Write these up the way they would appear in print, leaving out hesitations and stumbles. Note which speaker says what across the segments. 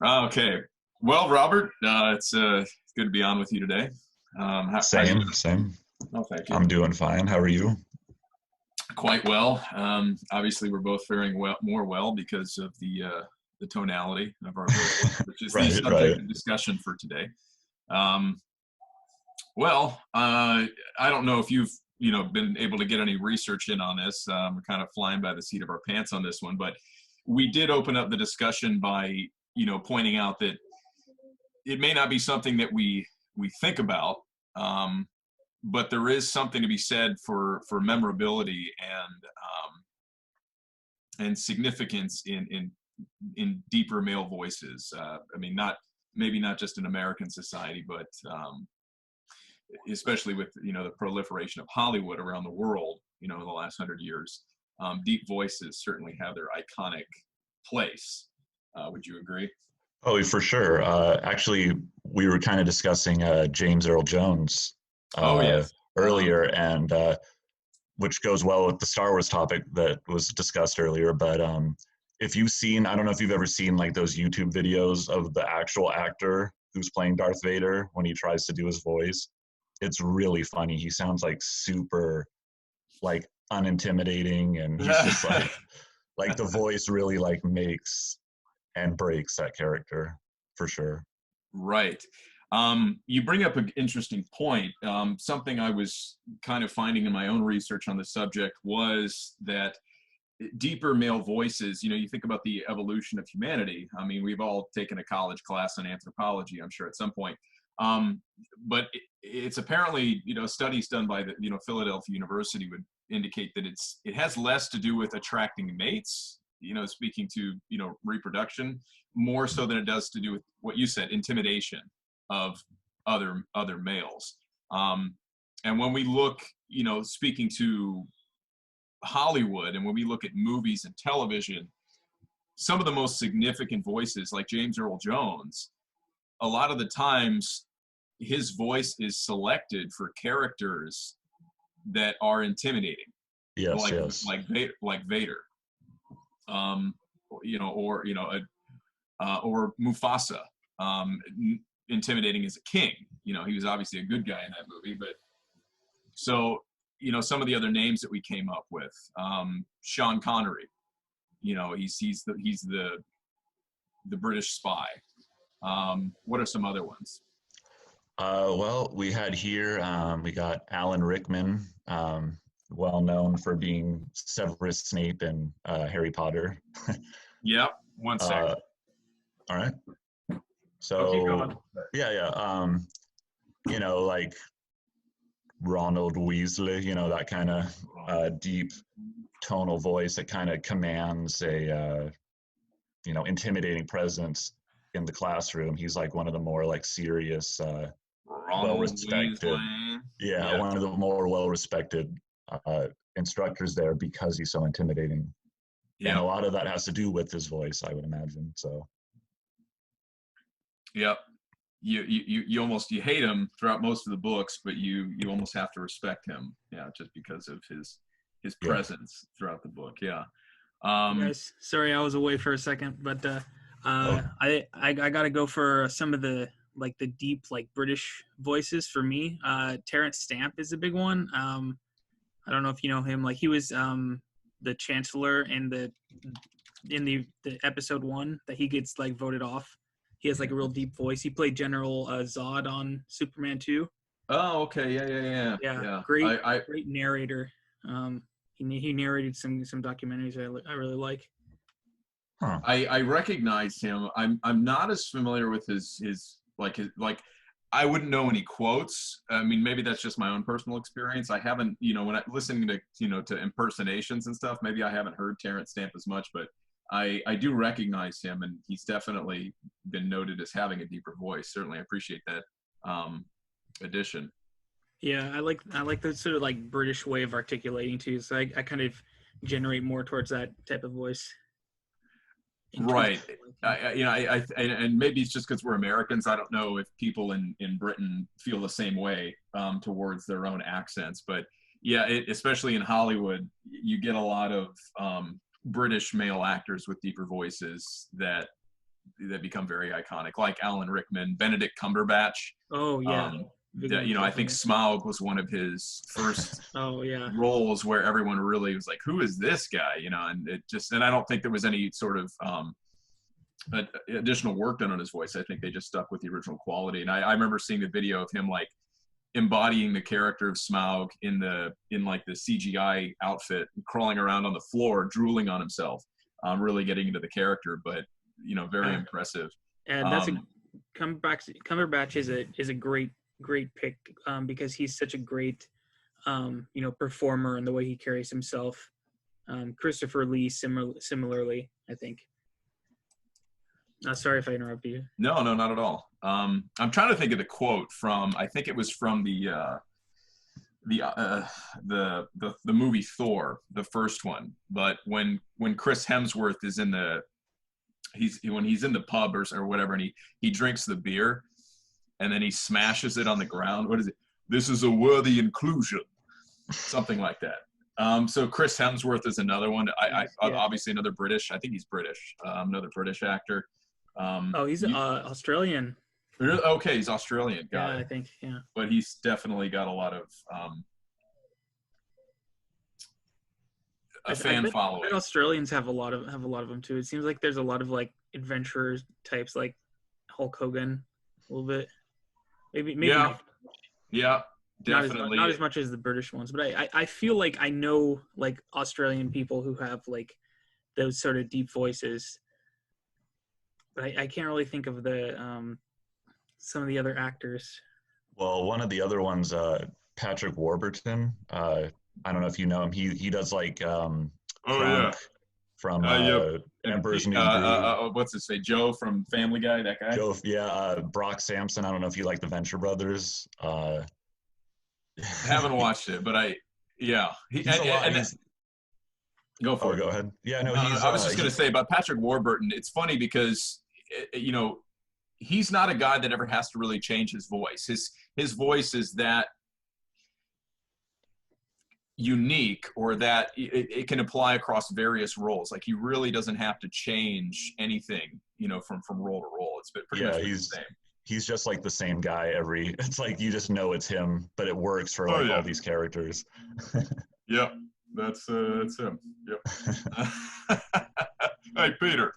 Speaker 1: Okay. Well, Robert, it's good to be on with you today. How you
Speaker 2: Same, same.
Speaker 1: doing? Oh, thank you.
Speaker 2: I'm doing fine. How are you?
Speaker 1: Quite well. Obviously, we're both faring more well because of the tonality of our voices, which is the
Speaker 2: Right,
Speaker 1: subject
Speaker 2: right.
Speaker 1: of discussion for today. Um, well, I don't know if you've been able to get any research in on this. We're kind of flying by the seat of our pants on this one, but we did open up the discussion by pointing out that it may not be something that we think about, but there is something to be said for memorability and significance in deeper male voices. I mean, maybe not just in American society, but especially with the proliferation of Hollywood around the world, in the last 100 years. Deep voices certainly have their iconic place. Would you agree?
Speaker 2: Oh, for sure. Actually, we were kind of discussing James Earl Jones
Speaker 1: Oh
Speaker 2: uh,
Speaker 1: yes.
Speaker 2: earlier, and which goes well with the Star Wars topic that was discussed earlier. But if you've seen, I don't know if you've ever seen like those YouTube videos of the actual actor who's playing Darth Vader when he tries to do his voice. It's really funny. He sounds like super like unintimidating, and he's just like the voice really like makes and breaks that character for sure.
Speaker 1: Right. You bring up an interesting point. Something I was kind of finding in my own research on the subject was that deeper male voices, you think about the evolution of humanity. I mean, we've all taken a college class on anthropology, I'm sure, at some point. But it's apparently, studies done by the, Philadelphia University would indicate that it has less to do with attracting mates, speaking to, reproduction, more so than it does to do with what you said, intimidation of other males. And when we look, speaking to Hollywood, and when we look at movies and television, some of the most significant voices, like James Earl Jones, a lot of the times his voice is selected for characters that are intimidating,
Speaker 2: Yes,
Speaker 1: like
Speaker 2: yes.
Speaker 1: like Vader, um, or Mufasa, intimidating as a king. He was obviously a good guy in that movie, but so some of the other names that we came up with, Sean Connery. He's the British spy. What are some other ones?
Speaker 2: Well, we had here, we got Alan Rickman, well known for being Severus Snape in Harry Potter.
Speaker 1: Yep. One sec.
Speaker 2: All right.
Speaker 1: Okay, go on.
Speaker 2: So, yeah, yeah. Like Ronald Weasley, that kind of deep tonal voice that kind of commands a, intimidating presence in the classroom. He's like one of the more like serious, well
Speaker 1: Ronald
Speaker 2: respected,
Speaker 1: Weasley.
Speaker 2: yeah,
Speaker 1: Yeah.
Speaker 2: one of the more well respected instructors there because he's so intimidating. And a
Speaker 1: Yep.
Speaker 2: lot of that has to do with his voice, I would imagine. So,
Speaker 1: Yep. You almost you hate him throughout most of the books, but you almost have to respect him. Yeah, just because of his
Speaker 2: yeah.
Speaker 1: presence throughout the book. Yeah.
Speaker 3: Hey
Speaker 1: Um,
Speaker 3: guys, sorry I was away for a second, but
Speaker 2: Oh,
Speaker 3: I gotta go for some of the like the deep like British voices for me. Terrence Stamp is a big one. I don't know if you know him. Like he was the Chancellor in the episode 1 that he gets like voted off. He has like a real deep voice. He played General Zod on Superman 2.
Speaker 1: oh, okay. Yeah, yeah, yeah,
Speaker 3: Yeah,
Speaker 1: yeah.
Speaker 3: great narrator. He narrated some documentaries I really like.
Speaker 2: huh.
Speaker 1: I recognize him. I'm not as familiar with his I wouldn't know any quotes. I mean, maybe that's just my own personal experience. I haven't, when I listening to to impersonations and stuff, maybe I haven't heard Terrence Stamp as much, but I do recognize him, and he's definitely been noted as having a deeper voice. Certainly, I appreciate that addition.
Speaker 3: Yeah, I like the sort of like British way of articulating too. So I kind of generate more towards that type of voice.
Speaker 1: Right.
Speaker 3: Intrinsically.
Speaker 1: And maybe it's just because we're Americans. I don't know if people in Britain feel the same way towards their own accents. But yeah, especially in Hollywood, you get a lot of British male actors with deeper voices that that become very iconic, like Alan Rickman, Benedict Cumberbatch.
Speaker 3: Oh yeah.
Speaker 1: That, I think Smaug was one of his first
Speaker 3: oh yeah
Speaker 1: roles where everyone really was like, who is this guy? And it just, and I don't think there was any sort of additional work done on his voice. I think they just stuck with the original quality. And I remember seeing the video of him like embodying the character of Smaug in like the CGI outfit, crawling around on the floor, drooling on himself, really getting into the character, but very impressive.
Speaker 3: And that's Cumberbatch is a great pick, because he's such a great performer in the way he carries himself. Christopher Lee similarly, I think. Sorry if I interrupted you.
Speaker 1: No, not at all. I'm trying to think of the quote from, I think it was from the movie Thor, the first one. But when Chris Hemsworth is when he's in the pub or whatever, and he drinks the beer, and then he smashes it on the ground. What is it? This is a worthy inclusion. Something like that. So Chris Hemsworth is another one. Obviously another British. I think he's British. Another British actor.
Speaker 3: He's Australian.
Speaker 1: Okay, he's Australian. Got it.
Speaker 3: I think. Yeah.
Speaker 1: But he's definitely got a lot of fan following.
Speaker 3: I bet Australians have a lot of them too. It seems like there's a lot of like adventurer types, like Hulk Hogan, a little bit. Maybe.
Speaker 1: Yeah. Definitely.
Speaker 3: Not as much as the British ones, but I feel like I know like Australian people who have like those sort of deep voices. But I can't really think of the some of the other actors.
Speaker 2: Well, one of the other ones, Patrick Warburton. I don't know if you know him. He does like Kronk from Emperor's New Groove.
Speaker 1: What's his name? Joe from Family Guy. That guy.
Speaker 2: Joe, yeah. Brock Sampson. I don't know if you like the Venture Brothers.
Speaker 1: Haven't watched it, but go for it.
Speaker 2: Go ahead. Yeah, no.
Speaker 1: I was just going to say about Patrick Warburton. It's funny because he's not a guy that ever has to really change his voice. His voice is that unique, or that it can apply across various roles. Like he really doesn't have to change anything, from role to role. It's pretty much the same.
Speaker 2: He's just like the same guy it's like you just know it's him, but it works for all these characters.
Speaker 1: Yep, that's him. Yep. Hey, Peter.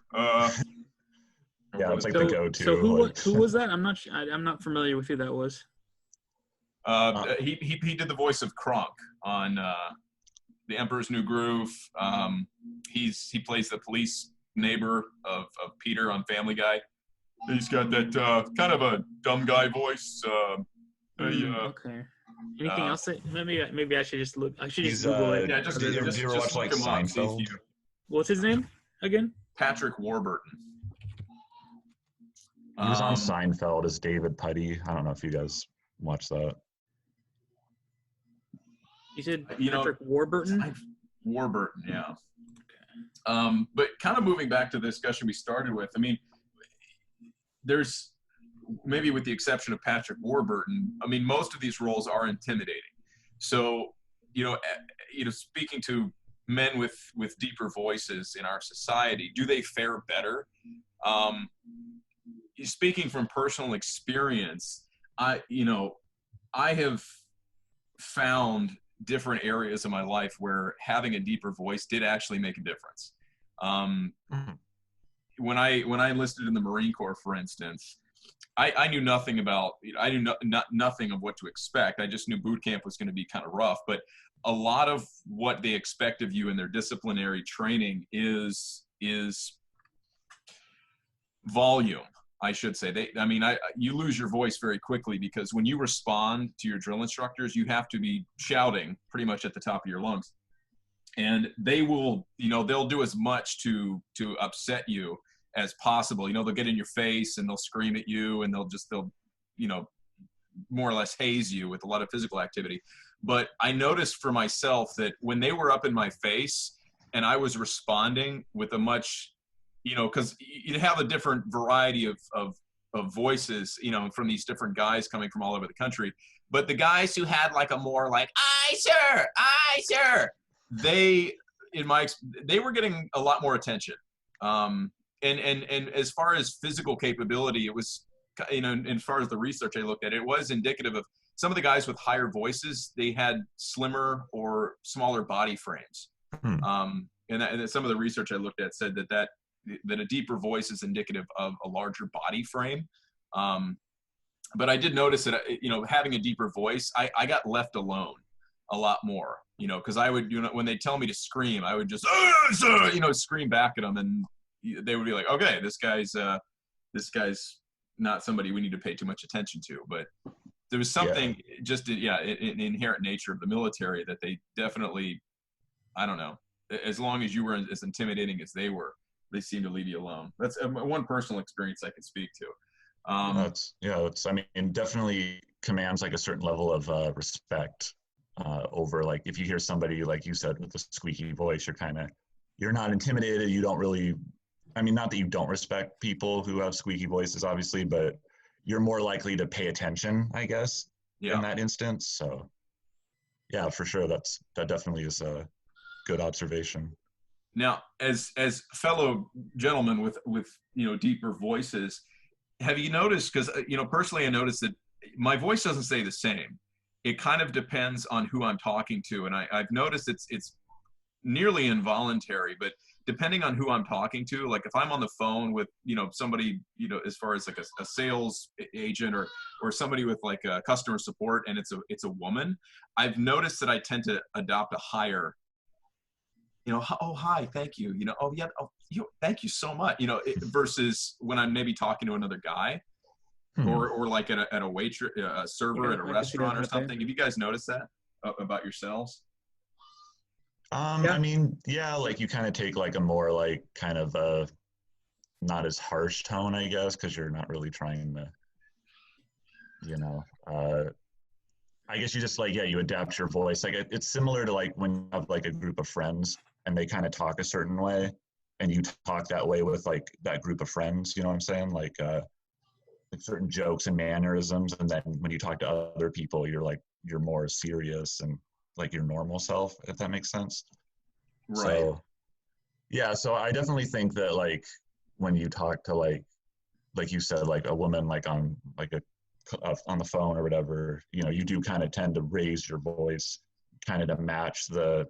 Speaker 2: Yeah, it's like the go-to.
Speaker 3: So who was that? I'm not familiar with who that was.
Speaker 1: He did the voice of Kronk on The Emperor's New Groove. He plays the police neighbor of Peter on Family Guy. He's got that kind of a dumb guy voice.
Speaker 3: Okay. Anything else? Maybe I should just look. I should just Google it.
Speaker 1: Yeah, just
Speaker 2: did you ever watch like Seinfeld?
Speaker 3: What's his name again?
Speaker 1: Patrick Warburton.
Speaker 2: He was on Seinfeld as David Putty. I don't know if you guys watched that.
Speaker 3: You said Patrick Warburton?
Speaker 1: Warburton, yeah. Okay. But kind of moving back to the discussion we started with, I mean, there's, maybe with the exception of Patrick Warburton, I mean, most of these roles are intimidating. So, speaking to men with deeper voices in our society, do they fare better? Speaking from personal experience, I have found different areas of my life where having a deeper voice did actually make a difference. When I enlisted in the Marine Corps, for instance, I knew nothing about, I knew nothing of what to expect. I just knew boot camp was going to be kind of rough, but a lot of what they expect of you in their disciplinary training is volume, I should say. You lose your voice very quickly, because when you respond to your drill instructors, you have to be shouting pretty much at the top of your lungs. And they will, they'll do as much to upset you as possible. They'll get in your face and they'll scream at you, and they'll more or less haze you with a lot of physical activity. But I noticed for myself that when they were up in my face and I was responding with a much, because you have a different variety of voices, from these different guys coming from all over the country. But the guys who had like a more like, aye, sir, they were getting a lot more attention. and as far as physical capability, it was, you know, and as far as the research I looked at, it was indicative of some of the guys with higher voices. They had slimmer or smaller body frames.
Speaker 2: Hmm.
Speaker 1: And some of the research I looked at said that a deeper voice is indicative of a larger body frame. But I did notice that, you know, having a deeper voice, I got left alone a lot more, you know, because I would, you know, when they tell me to scream, I would just, you know, scream back at them, and they would be like, okay, this guy's not somebody we need to pay too much attention to. But there was something just, in inherent nature of the military that they definitely, I don't know, as long as you were as intimidating as they were, they seemed to leave you alone. That's one personal experience I can speak to.
Speaker 2: That's I mean, definitely commands like a certain level of respect over, like, if you hear somebody, like you said, with a squeaky voice, you're not intimidated. You don't really, I mean, not that you don't respect people who have squeaky voices, obviously, but you're more likely to pay attention, I guess, in that instance. So yeah, for sure. That definitely is a good observation.
Speaker 1: Now, as fellow gentlemen with, you know, deeper voices, have you noticed, because, you know, personally I noticed that my voice doesn't stay the same. It kind of depends on who I'm talking to, and I've noticed it's nearly involuntary, but depending on who I'm talking to, like if I'm on the phone with, you know, somebody, you know, as far as like a sales agent or somebody with like a customer support, and it's a woman, I've noticed that I tend to adopt a higher, you know, oh, hi, thank you, you know, oh yeah, oh, thank you so much, you know, versus when I'm maybe talking to another guy, or like at a waitress, a server at a restaurant or something. Have you guys noticed that about yourselves?
Speaker 2: I mean, yeah, like you kind of take like a more like kind of a not as harsh tone, I guess, because you're not really trying to, you know, I guess you just like, yeah, you adapt your voice. Like it's similar to like when you have like a group of friends and they kind of talk a certain way and you talk that way with like that group of friends, you know what I'm saying? Like certain jokes and mannerisms. And then when you talk to other people, you're more serious and like your normal self, if that makes sense.
Speaker 1: Right.
Speaker 2: So yeah, so I definitely think that like when you talk to like you said, like a woman, like on like on the phone or whatever, you know, you do kind of tend to raise your voice kind of to match the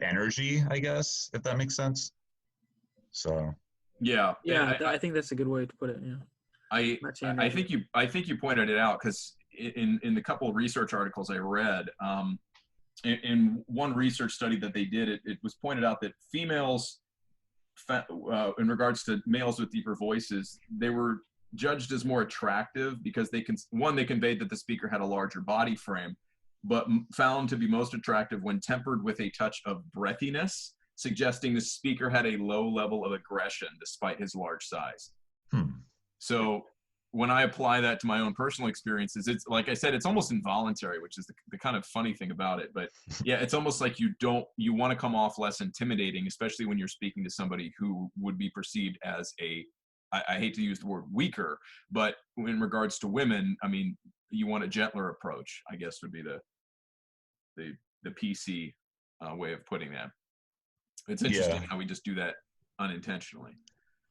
Speaker 2: energy, I guess, if that makes sense. So
Speaker 1: yeah,
Speaker 3: I think that's a good way to put it. Yeah.
Speaker 1: I think you pointed it out, because in the couple of research articles I read, in one research study that they did, it was pointed out that females, in regards to males with deeper voices, they were judged as more attractive because they conveyed that the speaker had a larger body frame, but found to be most attractive when tempered with a touch of breathiness, suggesting the speaker had a low level of aggression despite his large size. So when I apply that to my own personal experiences, it's like I said, it's almost involuntary, which is the kind of funny thing about it. But yeah, it's almost like you want to come off less intimidating, especially when you're speaking to somebody who would be perceived as I hate to use the word weaker, but in regards to women, I mean, you want a gentler approach, I guess would be the PC way of putting that. It's interesting how we just do that unintentionally.